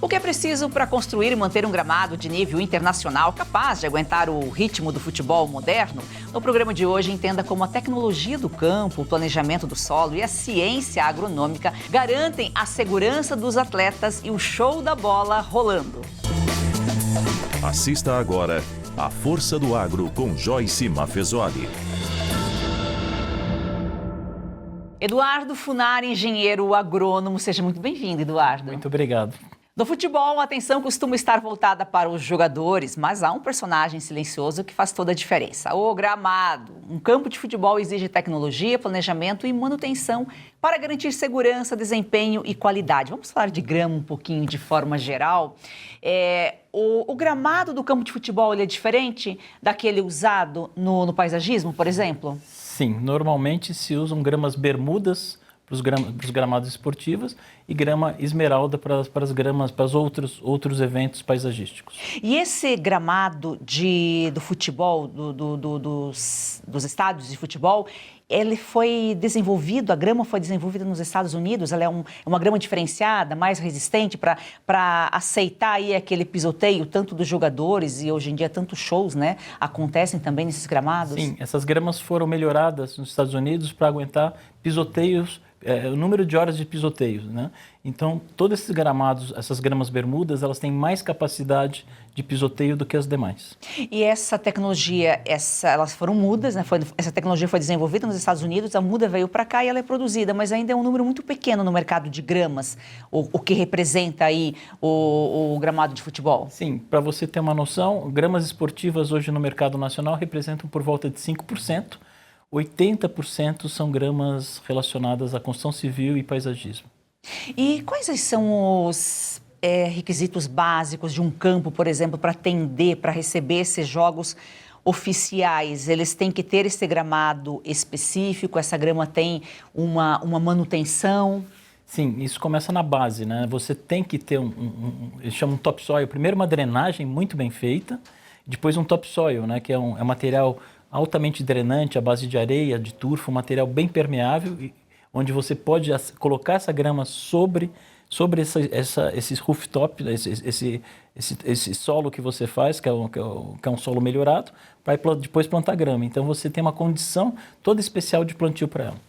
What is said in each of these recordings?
O que é preciso para construir e manter um gramado de nível internacional capaz de aguentar o ritmo do futebol moderno? No programa de hoje, entenda como a tecnologia do campo, o planejamento do solo e a ciência agronômica garantem a segurança dos atletas e o show da bola rolando. Assista agora A Força do Agro com Joyce Maffezoli. Eduardo Funari, engenheiro agrônomo. Seja muito bem-vindo, Eduardo. Muito obrigado. No futebol, a atenção costuma estar voltada para os jogadores, mas há um personagem silencioso que faz toda a diferença: o gramado. Um campo de futebol exige tecnologia, planejamento e manutenção para garantir segurança, desempenho e qualidade. Vamos falar de grama um pouquinho de forma geral. O gramado do campo de futebol ele é diferente daquele usado no paisagismo, por exemplo? Sim, normalmente se usam gramas bermudas para os gramados esportivos e grama esmeralda para os outros eventos paisagísticos. E esse gramado do futebol, dos estádios de futebol, ele foi desenvolvido, a grama foi desenvolvida nos Estados Unidos, ela é uma grama diferenciada, mais resistente para aceitar aí aquele pisoteio, tanto dos jogadores e hoje em dia tantos shows, né, acontecem também nesses gramados? Sim, essas gramas foram melhoradas nos Estados Unidos para aguentar pisoteios, o número de horas de pisoteios, né? Então, todos esses gramados, essas gramas bermudas, elas têm mais capacidade de pisoteio do que as demais. E essa tecnologia, elas foram mudas, né? Essa tecnologia foi desenvolvida nos Estados Unidos, a muda veio para cá e ela é produzida, mas ainda é um número muito pequeno no mercado de gramas, o que representa aí o gramado de futebol. Sim, para você ter uma noção, gramas esportivas hoje no mercado nacional representam por volta de 5%. 80% são gramas relacionadas à construção civil e paisagismo. E quais são os requisitos básicos de um campo, por exemplo, para atender, para receber esses jogos oficiais? Eles têm que ter esse gramado específico? Essa grama tem uma manutenção? Sim, isso começa na base, né? Você tem que ter eles chamam de topsoil. Primeiro uma drenagem muito bem feita, depois um topsoil, né? Que é um material altamente drenante, à base de areia, de turfa, um material bem permeável, onde você pode colocar essa grama sobre esse rooftop, esse solo que você faz, que é um solo melhorado, para depois plantar grama. Então você tem uma condição toda especial de plantio para ela.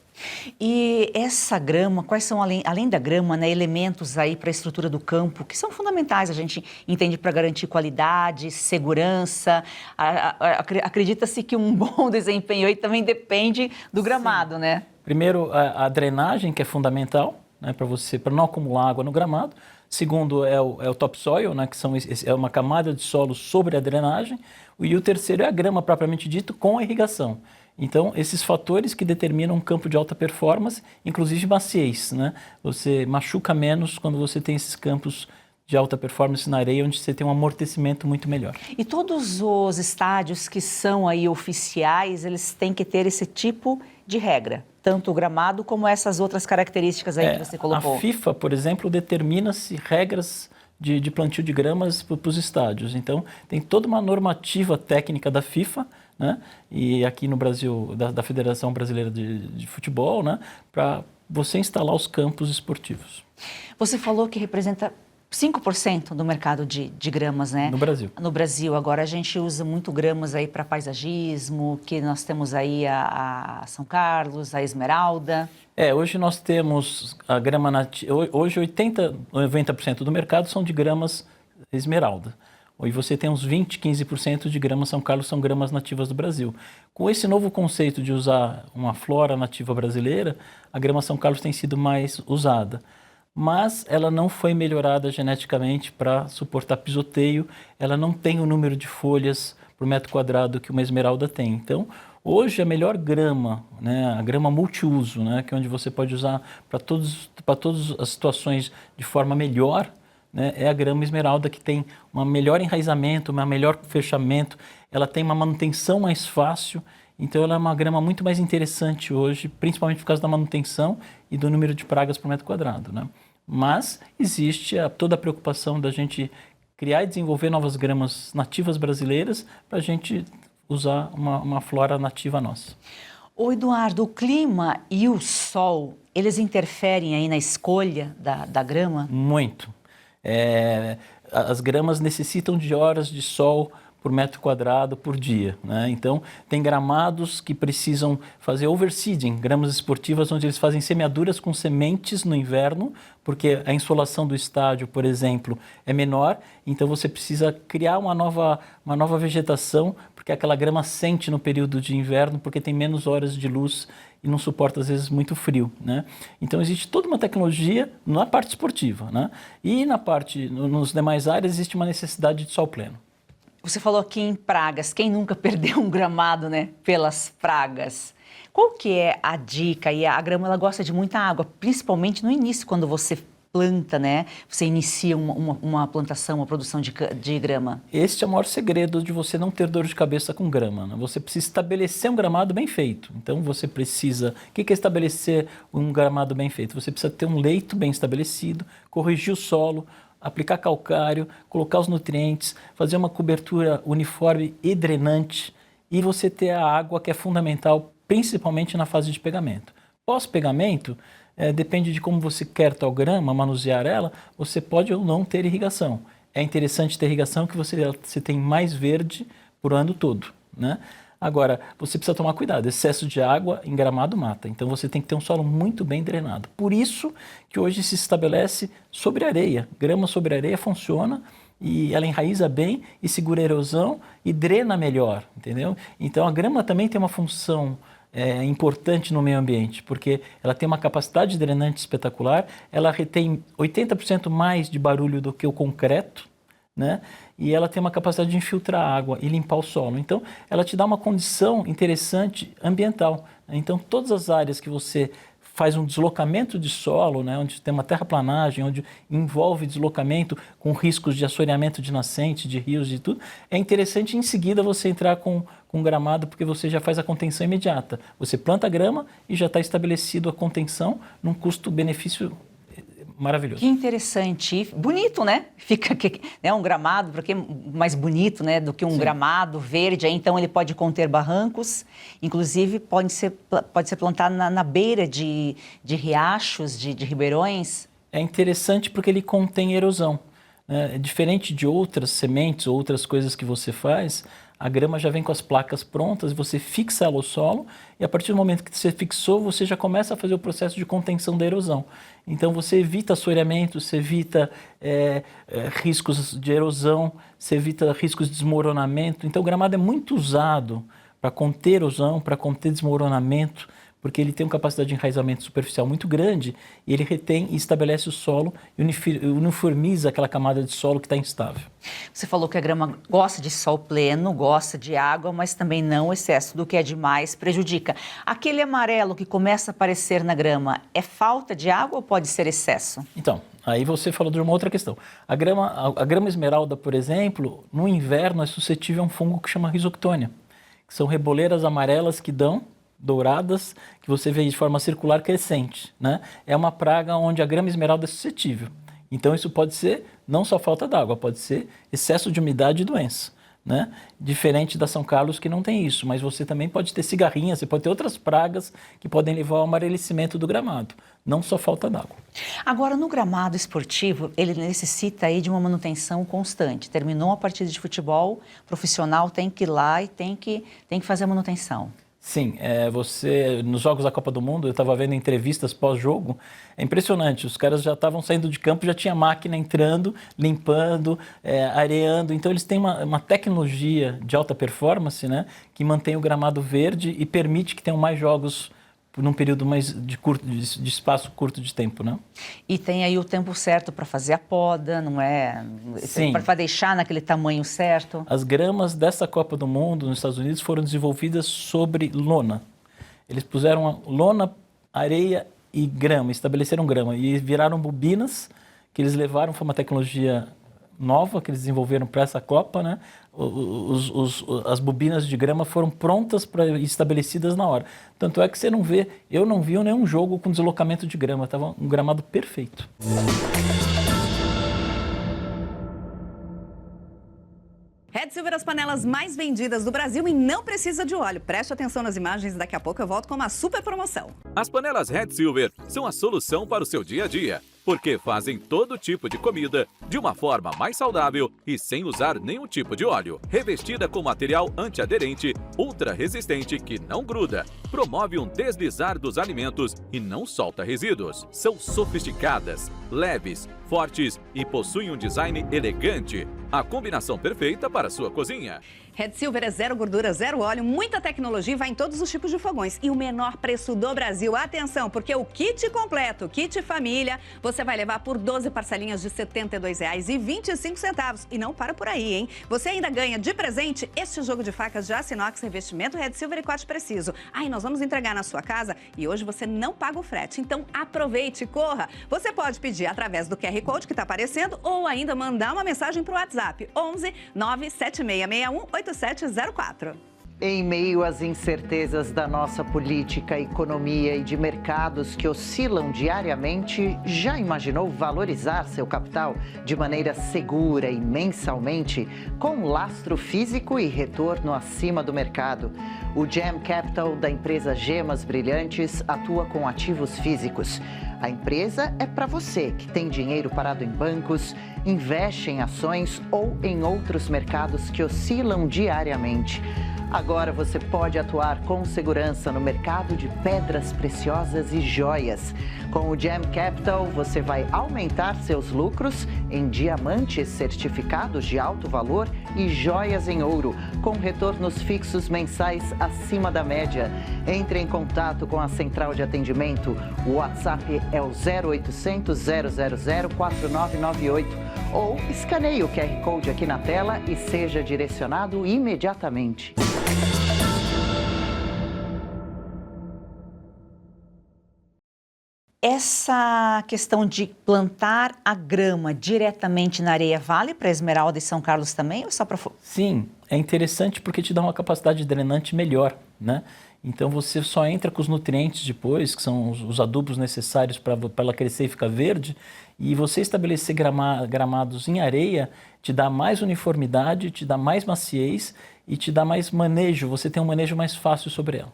E essa grama, quais são, além da grama, né, elementos aí para a estrutura do campo que são fundamentais, a gente entende, para garantir qualidade, segurança? Acredita-se que um bom desempenho aí também depende do gramado, Sim. né? Primeiro, a drenagem, que é fundamental, né, para não acumular água no gramado. Segundo, é o topsoil, né, que é uma camada de solo sobre a drenagem. E o terceiro é a grama, propriamente dito, com a irrigação. Então, esses fatores que determinam um campo de alta performance, inclusive maciez, né? Você machuca menos quando você tem esses campos de alta performance na areia, onde você tem um amortecimento muito melhor. E todos os estádios que são aí oficiais, eles têm que ter esse tipo de regra? Tanto o gramado como essas outras características aí que você colocou? A FIFA, por exemplo, determina-se regras de plantio de gramas para os estádios. Então, tem toda uma normativa técnica da FIFA, né? E aqui no Brasil, da Federação Brasileira de Futebol, né? Para você instalar os campos esportivos. Você falou que representa 5% do mercado de gramas, né? No Brasil. No Brasil. Agora a gente usa muito gramas aí para paisagismo, que nós temos aí a São Carlos, a Esmeralda. Hoje nós temos a grama nativa. Hoje 90% do mercado são de gramas esmeralda. E você tem uns 15% de gramas São Carlos, são gramas nativas do Brasil. Com esse novo conceito de usar uma flora nativa brasileira, a grama São Carlos tem sido mais usada. Mas ela não foi melhorada geneticamente para suportar pisoteio, ela não tem o número de folhas por metro quadrado que uma esmeralda tem. Então, hoje a melhor grama, né, a grama multiuso, né, que é onde você pode usar para todas as situações de forma melhor, né, é a grama esmeralda, que tem um melhor enraizamento, um melhor fechamento, ela tem uma manutenção mais fácil, então ela é uma grama muito mais interessante hoje, principalmente por causa da manutenção e do número de pragas por metro quadrado, né? Mas existe toda a preocupação da gente criar e desenvolver novas gramas nativas brasileiras para a gente usar uma flora nativa nossa. Ô Eduardo, o clima e o sol, eles interferem aí na escolha da grama? Muito. As gramas necessitam de horas de sol por metro quadrado por dia, né? Então, tem gramados que precisam fazer overseeding, gramas esportivas onde eles fazem semeaduras com sementes no inverno, porque a insolação do estádio, por exemplo, é menor, então você precisa criar uma nova vegetação, porque aquela grama sente no período de inverno, porque tem menos horas de luz e não suporta, às vezes, muito frio, né? Então, existe toda uma tecnologia na parte esportiva, né? E nos demais áreas, existe uma necessidade de sol pleno. Você falou aqui em pragas. Quem nunca perdeu um gramado, né, pelas pragas? Qual que é a dica? E a grama, ela gosta de muita água, principalmente no início, quando você planta, né? Você inicia uma plantação, uma produção de grama. Este é o maior segredo de você não ter dor de cabeça com grama, né? Você precisa estabelecer um gramado bem feito. Então, você precisa... O que é estabelecer um gramado bem feito? Você precisa ter um leito bem estabelecido, corrigir o solo, aplicar calcário, colocar os nutrientes, fazer uma cobertura uniforme e drenante e você ter a água que é fundamental, principalmente na fase de pegamento. Pós-pegamento, depende de como você quer tal grama, manusear ela, você pode ou não ter irrigação. É interessante ter irrigação que você tem mais verde por ano todo, né? Agora, você precisa tomar cuidado, excesso de água em gramado mata, então você tem que ter um solo muito bem drenado. Por isso que hoje se estabelece sobre areia, grama sobre areia funciona e ela enraiza bem e segura a erosão e drena melhor, entendeu? Então a grama também tem uma função importante no meio ambiente, porque ela tem uma capacidade drenante espetacular, ela retém 80% mais de barulho do que o concreto, né? E ela tem uma capacidade de infiltrar água e limpar o solo. Então, ela te dá uma condição interessante ambiental, né? Então, todas as áreas que você faz um deslocamento de solo, né, onde tem uma terraplanagem, onde envolve deslocamento com riscos de assoreamento de nascente, de rios e tudo, é interessante em seguida você entrar com gramado, porque você já faz a contenção imediata. Você planta a grama e já está estabelecido a contenção num custo-benefício maravilhoso. Que interessante. Bonito, né? Fica né, um gramado, porque mais bonito, né, do que um gramado verde. Aí, então, ele pode conter barrancos. Inclusive, pode ser plantado na beira de riachos, de ribeirões. É interessante porque ele contém erosão, né? Diferente de outras sementes ou outras coisas que você faz, a grama já vem com as placas prontas, você fixa ela ao solo e a partir do momento que você fixou, você já começa a fazer o processo de contenção da erosão. Então você evita assoreamento, você evita riscos de erosão, você evita riscos de desmoronamento. Então o gramado é muito usado para conter erosão, para conter desmoronamento, porque ele tem uma capacidade de enraizamento superficial muito grande e ele retém e estabelece o solo e uniformiza aquela camada de solo que está instável. Você falou que a grama gosta de sol pleno, gosta de água, mas também não o excesso do que é demais prejudica. Aquele amarelo que começa a aparecer na grama, é falta de água ou pode ser excesso? Então, aí você falou de uma outra questão. A grama esmeralda, por exemplo, no inverno é suscetível a um fungo que chama Rhizoctonia, que são reboleiras amarelas que dão douradas, que você vê de forma circular crescente, né? É uma praga onde a grama esmeralda é suscetível. Então isso pode ser não só falta d'água, pode ser excesso de umidade e doença, né? Diferente da São Carlos que não tem isso, mas você também pode ter cigarrinha, você pode ter outras pragas que podem levar ao amarelecimento do gramado, não só falta d'água. Agora, no gramado esportivo, ele necessita aí de uma manutenção constante. Terminou a partida de futebol, o profissional tem que ir lá e tem que fazer a manutenção. Sim, nos Jogos da Copa do Mundo, eu estava vendo entrevistas pós-jogo, é impressionante, os caras já estavam saindo de campo, já tinha máquina entrando, limpando, areando, então eles têm uma tecnologia de alta performance, né, que mantém o gramado verde e permite que tenham mais jogos num período mais de espaço curto de tempo, né? E tem aí o tempo certo para fazer a poda, não é? Sim. Para deixar naquele tamanho certo. As gramas dessa Copa do Mundo nos Estados Unidos foram desenvolvidas sobre lona. Eles puseram lona, areia e grama, estabeleceram grama e viraram bobinas que eles levaram, foi uma tecnologia nova que eles desenvolveram para essa Copa, né? As bobinas de grama foram prontas para estabelecidas na hora. Tanto é que eu não vi nenhum jogo com deslocamento de grama, estava um gramado perfeito. Red Silver, as panelas mais vendidas do Brasil e não precisa de óleo. Preste atenção nas imagens, daqui a pouco eu volto com uma super promoção. As panelas Red Silver são a solução para o seu dia a dia. porque fazem todo tipo de comida de uma forma mais saudável e sem usar nenhum tipo de óleo. Revestida com material antiaderente, ultra resistente que não gruda, promove um deslizar dos alimentos e não solta resíduos. São sofisticadas, leves, fortes e possuem um design elegante. A combinação perfeita para a sua cozinha. Red Silver é zero gordura, zero óleo, muita tecnologia e vai em todos os tipos de fogões. E o menor preço do Brasil. Atenção, porque o kit completo, kit família, você vai levar por 12 parcelinhas de R$ 72,25. E não para por aí, hein? Você ainda ganha de presente este jogo de facas de aço inox, revestimento Red Silver e corte preciso. Aí nós vamos entregar na sua casa e hoje você não paga o frete. Então aproveite, corra. Você pode pedir através do QR Code que está aparecendo ou ainda mandar uma mensagem para o WhatsApp 11 97661 8704. Em meio às incertezas da nossa política, economia e de mercados que oscilam diariamente, já imaginou valorizar seu capital de maneira segura e mensalmente, com lastro físico e retorno acima do mercado? O Gem Capital da empresa Gemas Brilhantes atua com ativos físicos. A empresa é para você que tem dinheiro parado em bancos, investe em ações ou em outros mercados que oscilam diariamente. Agora você pode atuar com segurança no mercado de pedras preciosas e joias. Com o Gem Capital, você vai aumentar seus lucros em diamantes certificados de alto valor e joias em ouro, com retornos fixos mensais acima da média. Entre em contato com a central de atendimento. O WhatsApp é o 0800 000 4998 ou escaneie o QR Code aqui na tela e seja direcionado imediatamente. Essa questão de plantar a grama diretamente na areia vale para Esmeralda e São Carlos também ou só para... Sim, é interessante porque te dá uma capacidade drenante melhor, né? Então você só entra com os nutrientes depois, que são os adubos necessários para ela crescer e ficar verde, e você estabelecer gramados em areia te dá mais uniformidade, te dá mais maciez e te dá mais manejo, você tem um manejo mais fácil sobre ela.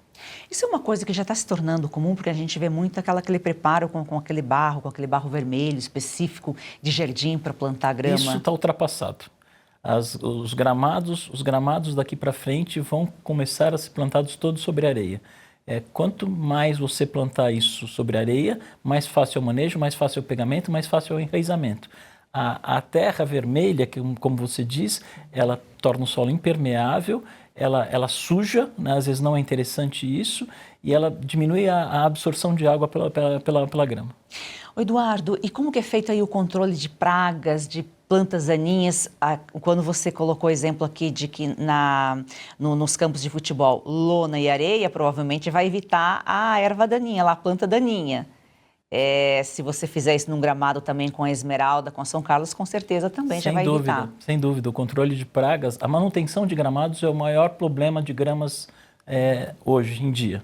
Isso é uma coisa que já está se tornando comum, porque a gente vê muito aquele preparo com aquele barro vermelho específico de jardim para plantar grama. Isso está ultrapassado. Os gramados daqui para frente vão começar a ser plantados todos sobre areia. Quanto mais você plantar isso sobre areia, mais fácil é o manejo, mais fácil é o pegamento, mais fácil é o enraizamento. A terra vermelha, que, como você diz, ela torna o solo impermeável, ela suja, né? Às vezes não é interessante isso, e ela diminui a absorção de água pela grama. Eduardo, e como que é feito aí o controle de pragas, de plantas daninhas? Quando você colocou o exemplo aqui de que nos campos de futebol, lona e areia, provavelmente vai evitar a erva daninha, a planta daninha. Se você fizer isso num gramado também com a Esmeralda, com a São Carlos, com certeza também já vai evitar. Sem dúvida, o controle de pragas, a manutenção de gramados é o maior problema de gramas hoje em dia.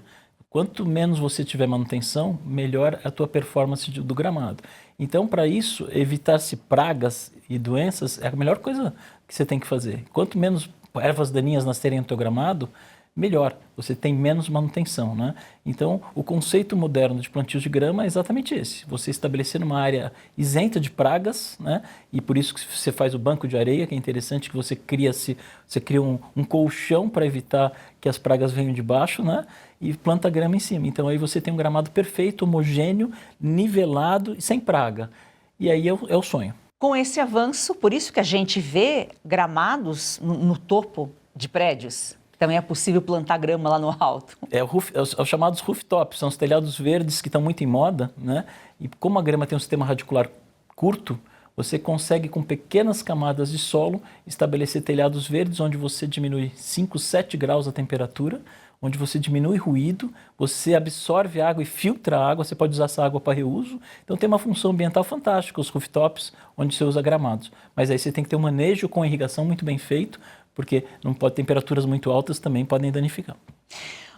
Quanto menos você tiver manutenção, melhor a tua performance do gramado. Então, para isso, evitar-se pragas e doenças é a melhor coisa que você tem que fazer. Quanto menos ervas daninhas nascerem no teu gramado, melhor, você tem menos manutenção, né? Então, o conceito moderno de plantio de grama é exatamente esse. Você estabelecer uma área isenta de pragas, né? E por isso que você faz o banco de areia, que é interessante que você cria um colchão para evitar que as pragas venham de baixo, né? E planta grama em cima. Então, aí você tem um gramado perfeito, homogêneo, nivelado e sem praga. E aí é o sonho. Com esse avanço, por isso que a gente vê gramados no topo de prédios. Também é possível plantar grama lá no alto. Os chamados rooftops, são os telhados verdes que estão muito em moda, né? E como a grama tem um sistema radicular curto, você consegue, com pequenas camadas de solo, estabelecer telhados verdes onde você diminui 5, 7 graus a temperatura, onde você diminui ruído, você absorve água e filtra a água, você pode usar essa água para reuso. Então tem uma função ambiental fantástica, os rooftops, onde você usa gramados. Mas aí você tem que ter um manejo com irrigação muito bem feito, porque não pode, temperaturas muito altas também podem danificar.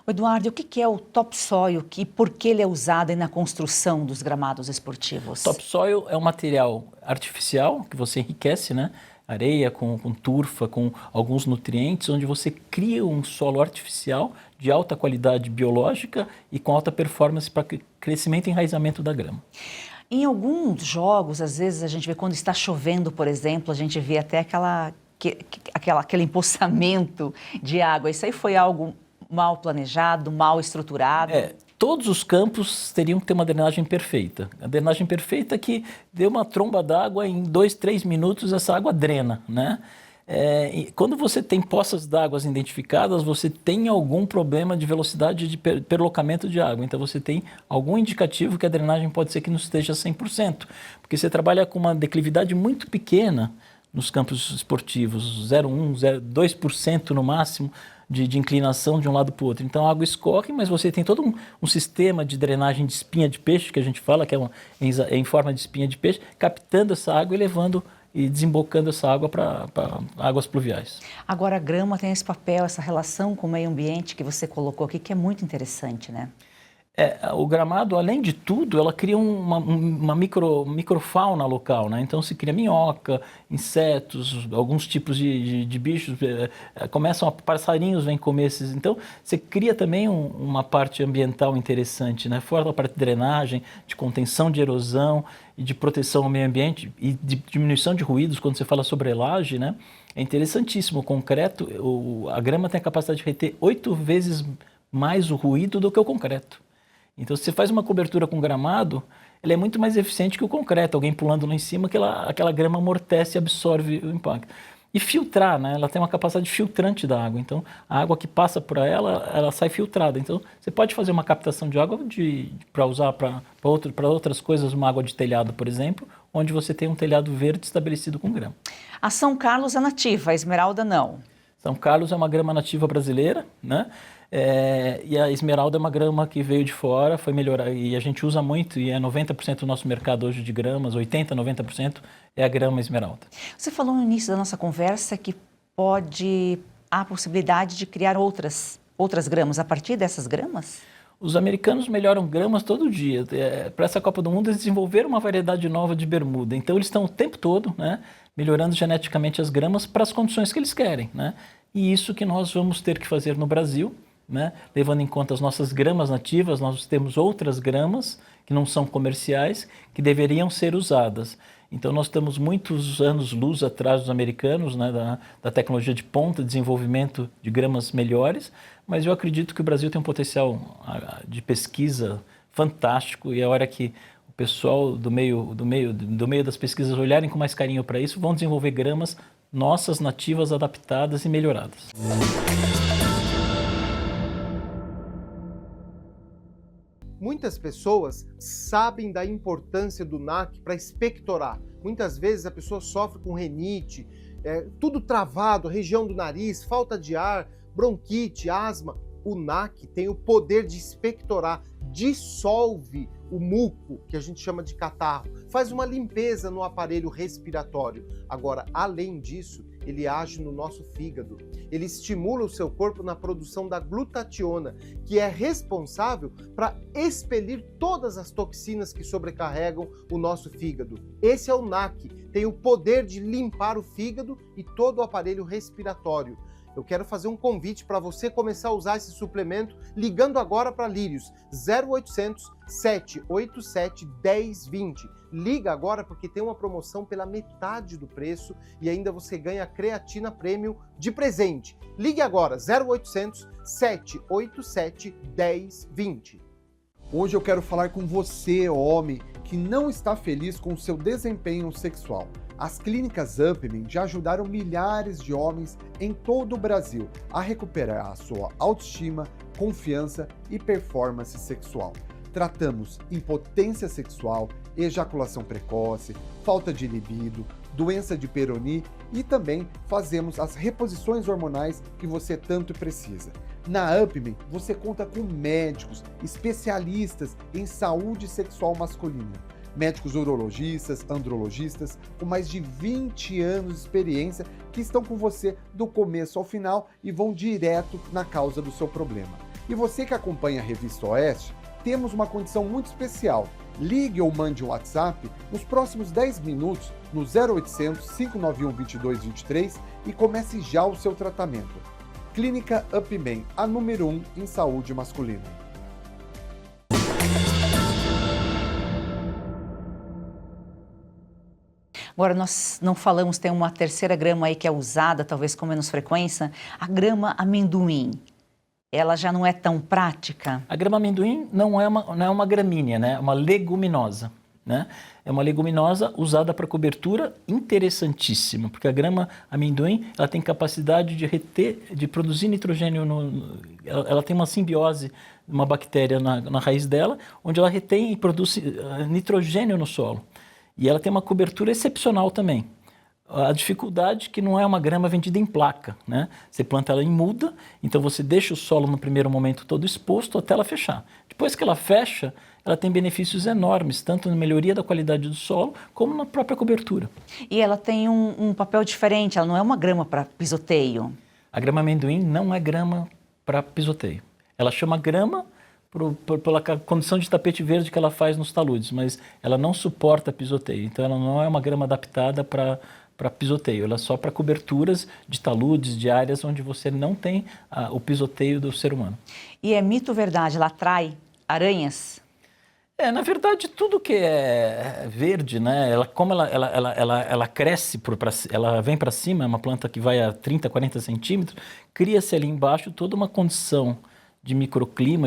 Eduardo, o que é o topsoil e por que ele é usado aí na construção dos gramados esportivos? Topsoil é um material artificial que você enriquece, né? Areia com turfa, com alguns nutrientes, onde você cria um solo artificial de alta qualidade biológica e com alta performance para crescimento e enraizamento da grama. Em alguns jogos, às vezes a gente vê quando está chovendo, por exemplo, a gente vê até aquele empoçamento de água. Isso aí foi algo mal planejado, mal estruturado? Todos os campos teriam que ter uma drenagem perfeita. A drenagem perfeita é que deu uma tromba d'água, em 2, 3 minutos essa água drena, né? E quando você tem poças d'água identificadas, você tem algum problema de velocidade de perlocamento de água. Então você tem algum indicativo que a drenagem pode ser que não esteja 100%. Porque você trabalha com uma declividade muito pequena nos campos esportivos, 0,1%, 2% no máximo de inclinação de um lado para o outro. Então a água escorre, mas você tem todo um sistema de drenagem de espinha de peixe, que a gente fala que é em forma de espinha de peixe, captando essa água e levando e desembocando essa água para águas pluviais. Agora a grama tem esse papel, essa relação com o meio ambiente que você colocou aqui, que é muito interessante, né? O gramado, além de tudo, ela cria uma microfauna local, né? Então se cria minhoca, insetos, alguns tipos de bichos, passarinhos vêm comer esses. Então você cria também uma parte ambiental interessante, né? Fora da parte de drenagem, de contenção de erosão e de proteção ao meio ambiente e de diminuição de ruídos, quando você fala sobre elagem, né? É interessantíssimo. O concreto, a grama tem a capacidade de reter 8 vezes mais o ruído do que o concreto. Então, se você faz uma cobertura com gramado, ela é muito mais eficiente que o concreto. Alguém pulando lá em cima, aquela grama amortece e absorve o impacto. E filtrar, né? Ela tem uma capacidade filtrante da água. Então, a água que passa por ela sai filtrada. Então, você pode fazer uma captação de água para usar para outras coisas, uma água de telhado, por exemplo, onde você tem um telhado verde estabelecido com grama. A São Carlos é nativa, a esmeralda não. São Carlos é uma grama nativa brasileira, né? E a esmeralda é uma grama que veio de fora, foi melhorar, e a gente usa muito, e 90% do nosso mercado hoje de gramas, 80%, 90% é a grama esmeralda. Você falou no início da nossa conversa que há a possibilidade de criar outras gramas a partir dessas gramas? Os americanos melhoram gramas todo dia. Para essa Copa do Mundo, eles desenvolveram uma variedade nova de bermuda. Então, eles estão o tempo todo, né, melhorando geneticamente as gramas para as condições que eles querem, né? E isso que nós vamos ter que fazer no Brasil, né? Levando em conta as nossas gramas nativas, nós temos outras gramas que não são comerciais, que deveriam ser usadas. Então, nós estamos muitos anos-luz atrás dos americanos, né, da tecnologia de ponta, desenvolvimento de gramas melhores, mas eu acredito que o Brasil tem um potencial de pesquisa fantástico, e a hora que o pessoal do meio das pesquisas olharem com mais carinho para isso, vão desenvolver gramas nossas, nativas, adaptadas e melhoradas. Muitas pessoas sabem da importância do NAC para expectorar. Muitas vezes a pessoa sofre com rinite, tudo travado, região do nariz, falta de ar, bronquite, asma. O NAC tem o poder de expectorar, dissolve o muco, que a gente chama de catarro, faz uma limpeza no aparelho respiratório. Agora, além disso, ele age no nosso fígado. Ele estimula o seu corpo na produção da glutationa, que é responsável para expelir todas as toxinas que sobrecarregam o nosso fígado. Esse é o NAC, tem o poder de limpar o fígado e todo o aparelho respiratório. Eu quero fazer um convite para você começar a usar esse suplemento ligando agora para Lírios, 0800 787 1020. Liga agora porque tem uma promoção pela metade do preço e ainda você ganha creatina premium de presente. Ligue agora, 0800 787 1020. Hoje eu quero falar com você, homem, que não está feliz com o seu desempenho sexual. As clínicas UPME já ajudaram milhares de homens em todo o Brasil a recuperar a sua autoestima, confiança e performance sexual. Tratamos impotência sexual, ejaculação precoce, falta de libido, doença de Peyronie e também fazemos as reposições hormonais que você tanto precisa. Na UPME, você conta com médicos, especialistas em saúde sexual masculina, médicos urologistas, andrologistas, com mais de 20 anos de experiência que estão com você do começo ao final e vão direto na causa do seu problema. E você que acompanha a Revista Oeste, temos uma condição muito especial. Ligue ou mande um WhatsApp nos próximos 10 minutos no 0800 591 2223 e comece já o seu tratamento. Clínica UPME, a número 1 em saúde masculina. Agora, nós não falamos, tem uma terceira grama aí que é usada, talvez com menos frequência, a grama amendoim. Ela já não é tão prática? A grama amendoim não é uma gramínea, né? É uma leguminosa, né? É uma leguminosa usada para cobertura, interessantíssima, porque a grama amendoim ela tem capacidade de reter, de produzir nitrogênio, ela tem uma simbiose, uma bactéria na raiz dela, onde ela retém e produz nitrogênio no solo. E ela tem uma cobertura excepcional também. A dificuldade é que não é uma grama vendida em placa, né? Você planta ela em muda, então você deixa o solo no primeiro momento todo exposto até ela fechar. Depois que ela fecha, ela tem benefícios enormes, tanto na melhoria da qualidade do solo, como na própria cobertura. E ela tem um papel diferente, ela não é uma grama para pisoteio? A grama amendoim não é grama para pisoteio. Ela chama grama pela condição de tapete verde que ela faz nos taludes, mas ela não suporta pisoteio. Então ela não é uma grama adaptada para pisoteio, ela é só para coberturas de taludes, de áreas onde você não tem o pisoteio do ser humano. E é mito ou verdade, ela atrai aranhas? Na verdade, tudo que é verde, né? Ela cresce, ela vem para cima, é uma planta que vai a 30, 40 centímetros, cria-se ali embaixo toda uma condição de microclima,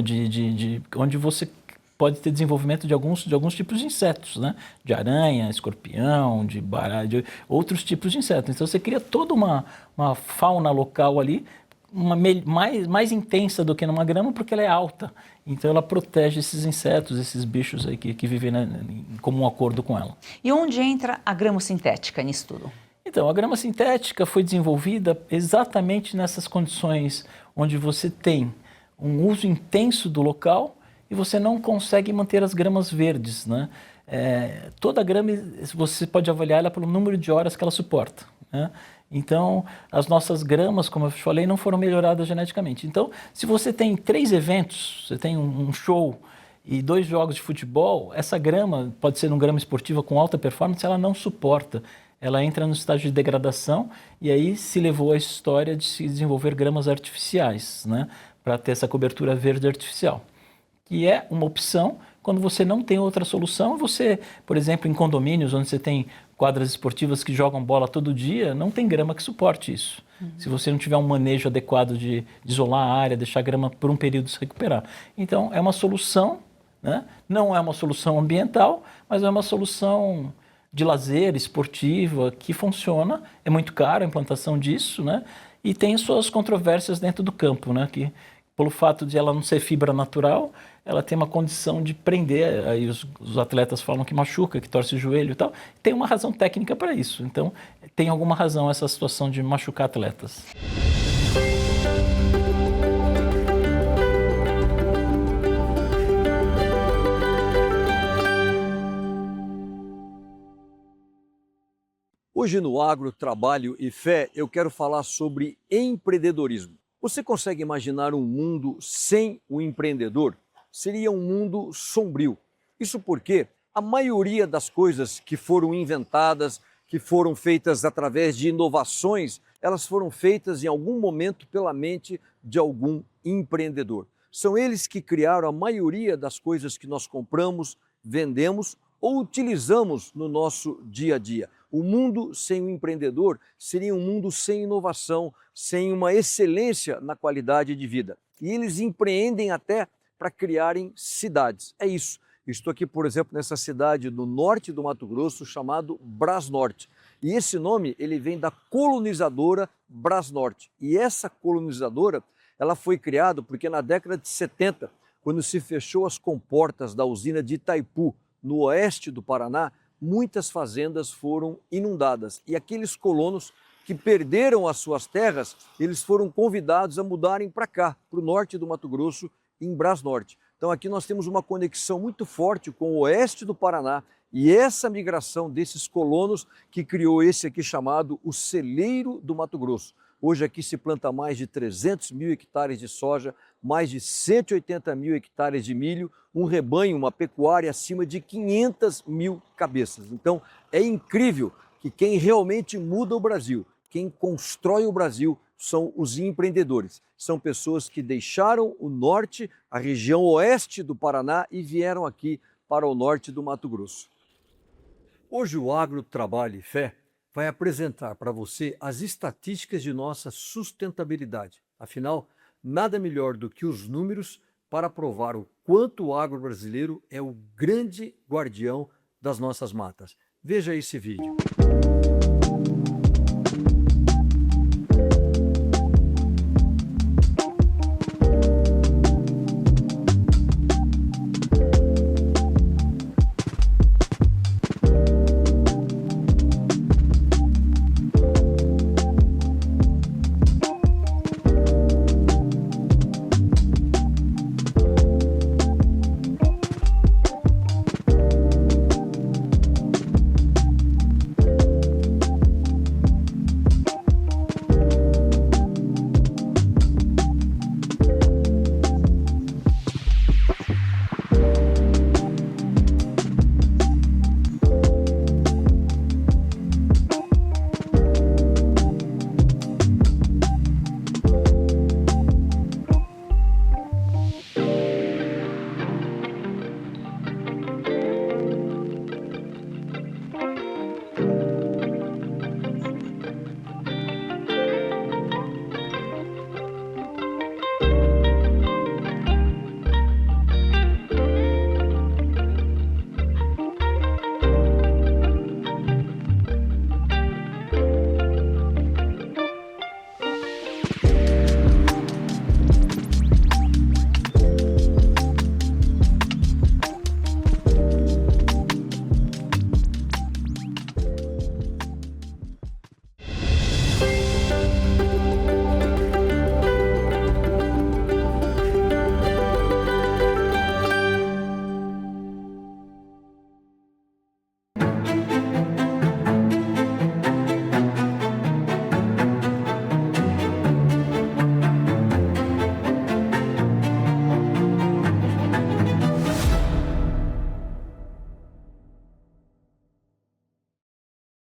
onde você pode ter desenvolvimento de alguns tipos de insetos, né? De aranha, escorpião, de bará, de outros tipos de insetos. Então você cria toda uma fauna local ali, mais intensa do que numa grama, porque ela é alta. Então ela protege esses insetos, esses bichos aí que vivem em comum acordo com ela. E onde entra a grama sintética nisso tudo? Então, a grama sintética foi desenvolvida exatamente nessas condições onde você tem um uso intenso do local e você não consegue manter as gramas verdes, né? Toda grama você pode avaliar ela pelo número de horas que ela suporta, né? Então, as nossas gramas, como eu falei, não foram melhoradas geneticamente. Então, se você tem 3 eventos, você tem um show e 2 jogos de futebol, essa grama, pode ser uma grama esportiva com alta performance, ela não suporta. Ela entra no estágio de degradação e aí se levou a história de se desenvolver gramas artificiais, né? Para ter essa cobertura verde artificial, que é uma opção quando você não tem outra solução. Você, por exemplo, em condomínios onde você tem quadras esportivas que jogam bola todo dia, não tem grama que suporte isso. Se você não tiver um manejo adequado de isolar a área, deixar a grama por um período se recuperar. Então, é uma solução, né? Não é uma solução ambiental, mas é uma solução de lazer, esportiva, que funciona. É muito caro a implantação disso, né? E tem suas controvérsias dentro do campo, né? Que pelo fato de ela não ser fibra natural, ela tem uma condição de prender, aí os atletas falam que machuca, que torce o joelho e tal. Tem uma razão técnica para isso. Então, tem alguma razão essa situação de machucar atletas. Hoje no Agro, Trabalho e Fé, eu quero falar sobre empreendedorismo. Você consegue imaginar um mundo sem o empreendedor? Seria um mundo sombrio. Isso porque a maioria das coisas que foram inventadas, que foram feitas através de inovações, elas foram feitas em algum momento pela mente de algum empreendedor. São eles que criaram a maioria das coisas que nós compramos, vendemos ou utilizamos no nosso dia a dia. O mundo sem o empreendedor seria um mundo sem inovação, sem uma excelência na qualidade de vida. E eles empreendem até para criarem cidades. É isso. Estou aqui, por exemplo, nessa cidade do norte do Mato Grosso, chamado Brasnorte. E esse nome ele vem da colonizadora Brasnorte. E essa colonizadora ela foi criada porque na década de 70, quando se fechou as comportas da usina de Itaipu, no oeste do Paraná, muitas fazendas foram inundadas. E aqueles colonos que perderam as suas terras, eles foram convidados a mudarem para cá, para o norte do Mato Grosso, em Brasnorte. Então aqui nós temos uma conexão muito forte com o oeste do Paraná e essa migração desses colonos que criou esse aqui chamado o Celeiro do Mato Grosso. Hoje aqui se planta mais de 300 mil hectares de soja, mais de 180 mil hectares de milho, um rebanho, uma pecuária acima de 500 mil cabeças. Então é incrível que quem realmente muda o Brasil, quem constrói o Brasil, são os empreendedores. São pessoas que deixaram o norte, a região oeste do Paraná e vieram aqui para o norte do Mato Grosso. Hoje o Agro, Trabalho e Fé vai apresentar para você as estatísticas de nossa sustentabilidade. Afinal, nada melhor do que os números para provar o quanto o agro brasileiro é o grande guardião das nossas matas. Veja esse vídeo.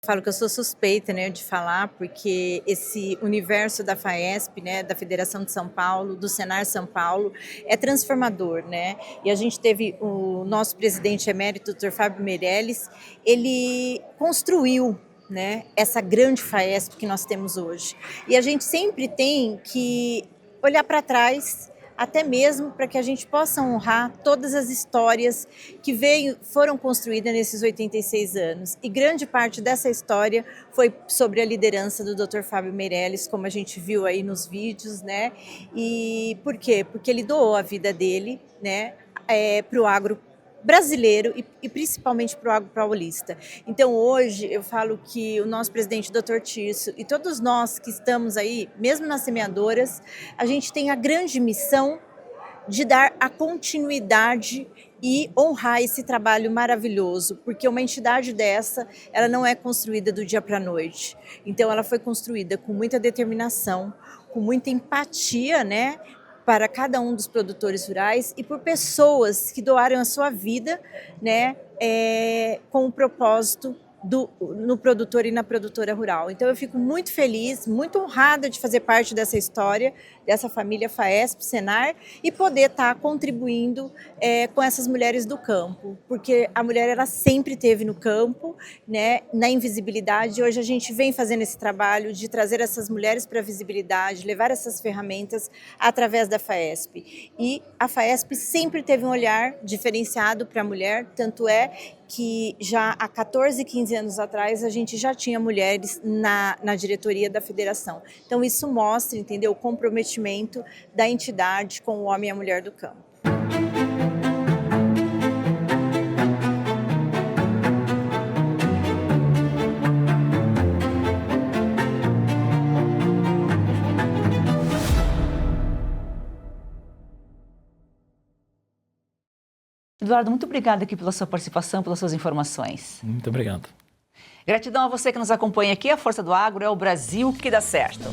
Falo que eu sou suspeita, né, de falar, porque esse universo da FAESP, né, da Federação de São Paulo, do Senar São Paulo, é transformador, né? E a gente teve o nosso presidente emérito, Dr. Fábio Meirelles, ele construiu, né, essa grande FAESP que nós temos hoje. E a gente sempre tem que olhar para trás, até mesmo para que a gente possa honrar todas as histórias que foram construídas nesses 86 anos. E grande parte dessa história foi sobre a liderança do Dr. Fábio Meirelles, como a gente viu aí nos vídeos, né? E por quê? Porque ele doou a vida dele, né, para o agro brasileiro e principalmente para o agro paulista. Então hoje eu falo que o nosso presidente, Dr. Tirso, e todos nós que estamos aí, mesmo nas semeadoras, a gente tem a grande missão de dar a continuidade e honrar esse trabalho maravilhoso, porque uma entidade dessa, ela não é construída do dia para a noite. Então ela foi construída com muita determinação, com muita empatia, né, para cada um dos produtores rurais e por pessoas que doaram a sua vida, né, com o propósito no produtor e na produtora rural. Então eu fico muito feliz, muito honrada de fazer parte dessa história, dessa família FAESP, Senar, e poder estar contribuindo com essas mulheres do campo, porque a mulher ela sempre esteve no campo, né, na invisibilidade, e hoje a gente vem fazendo esse trabalho de trazer essas mulheres para a visibilidade, levar essas ferramentas através da FAESP. E a FAESP sempre teve um olhar diferenciado para a mulher, tanto é que já há 14, 15 anos atrás a gente já tinha mulheres na diretoria da federação. Então isso mostra, entendeu, o comprometimento da entidade com o homem e a mulher do campo. Eduardo, muito obrigada aqui pela sua participação, pelas suas informações. Muito obrigado. Gratidão a você que nos acompanha aqui. A Força do Agro é o Brasil que dá certo.